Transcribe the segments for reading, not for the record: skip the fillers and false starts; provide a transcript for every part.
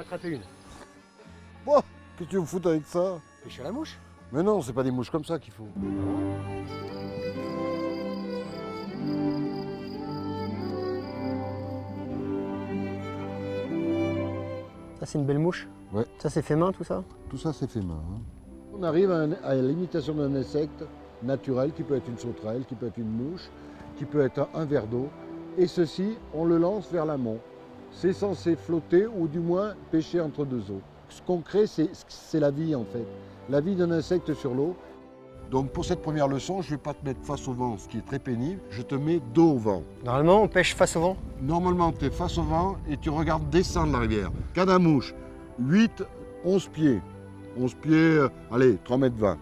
attraper une. Bon, qu'est-ce que tu veux me foutre avec ça? Pêche à la mouche. Mais non, c'est pas des mouches comme ça qu'il faut. Ça, c'est une belle mouche. Ouais. Ça, c'est fait main, tout ça. Tout ça, c'est fait main. Hein. On arrive à l'imitation d'un insecte naturel qui peut être une sauterelle, qui peut être une mouche, qui peut être un verre d'eau. Et ceci, on le lance vers l'amont. C'est censé flotter ou du moins pêcher entre deux eaux. Ce qu'on crée, c'est la vie en fait. La vie d'un insecte sur l'eau. Donc pour cette première leçon, je ne vais pas te mettre face au vent, ce qui est très pénible. Je te mets dos au vent. Normalement, on pêche face au vent. Normalement, tu es face au vent et tu regardes descendre la rivière. Canne à mouche, 8, 11 pieds. 11 pieds, allez, 3 mètres 20.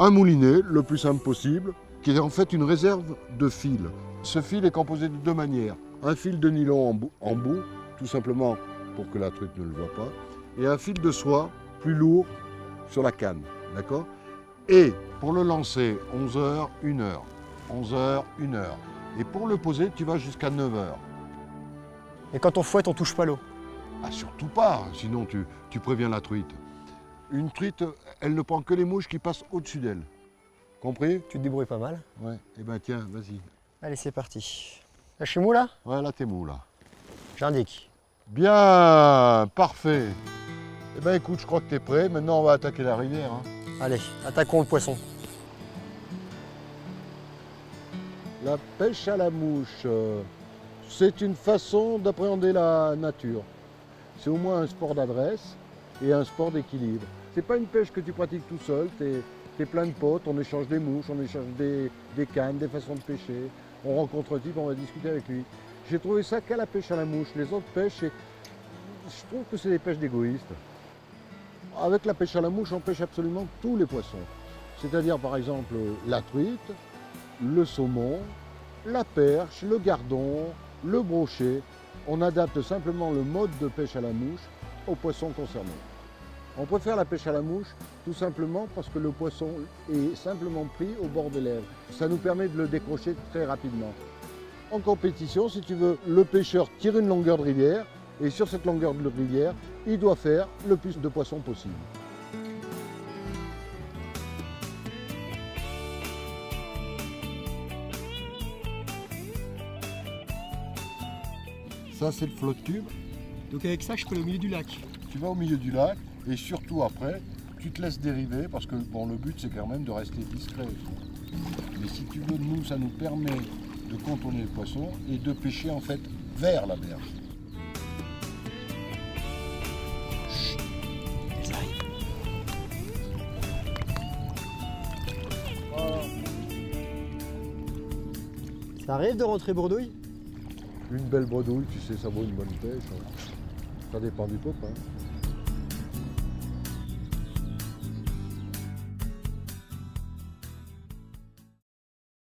Un moulinet, le plus simple possible, qui est en fait une réserve de fil. Ce fil est composé de deux manières. Un fil de nylon en bout, tout simplement pour que la truite ne le voit pas, et un fil de soie plus lourd sur la canne, d'accord? Et pour le lancer, 11h, 1h, 11h, 1h. Et pour le poser, tu vas jusqu'à 9h. Et quand on fouette, on touche pas l'eau. Ah, surtout pas, sinon tu préviens la truite. Une truite, elle ne prend que les mouches qui passent au-dessus d'elle. Compris? Tu te débrouilles pas mal. Ouais, eh ben tiens, vas-y. Allez, c'est parti. Là, je suis mou, là? Ouais, là t'es mou, là. J'indique. Bien, parfait. Eh ben écoute, je crois que t'es prêt. Maintenant, on va attaquer la rivière. Hein. Allez, attaquons le poisson. La pêche à la mouche, c'est une façon d'appréhender la nature. C'est au moins un sport d'adresse et un sport d'équilibre. C'est pas une pêche que tu pratiques tout seul, t'es plein de potes, on échange des mouches, on échange des cannes, des façons de pêcher. On rencontre un type, on va discuter avec lui. J'ai trouvé ça qu'à la pêche à la mouche. Les autres pêches, je trouve que c'est des pêches d'égoïstes. Avec la pêche à la mouche, on pêche absolument tous les poissons. C'est-à-dire par exemple la truite, le saumon, la perche, le gardon, le brochet. On adapte simplement le mode de pêche à la mouche aux poissons concernés. On préfère la pêche à la mouche tout simplement parce que le poisson est simplement pris au bord des lèvres. Ça nous permet de le décrocher très rapidement. En compétition, si tu veux, le pêcheur tire une longueur de rivière et sur cette longueur de rivière, il doit faire le plus de poissons possible. Ça, c'est le flotte-tube. Donc avec ça, je peux aller au milieu du lac. Tu vas au milieu du lac et surtout après, tu te laisses dériver parce que bon, le but, c'est quand même de rester discret. Mais si tu veux, nous, ça nous permet de contourner le poisson et de pêcher en fait vers la berge. Ils arrivent. Ça arrive de rentrer Bourdouille? Une belle bredouille, tu sais, ça vaut une bonne pêche. Hein. Ça dépend du copain.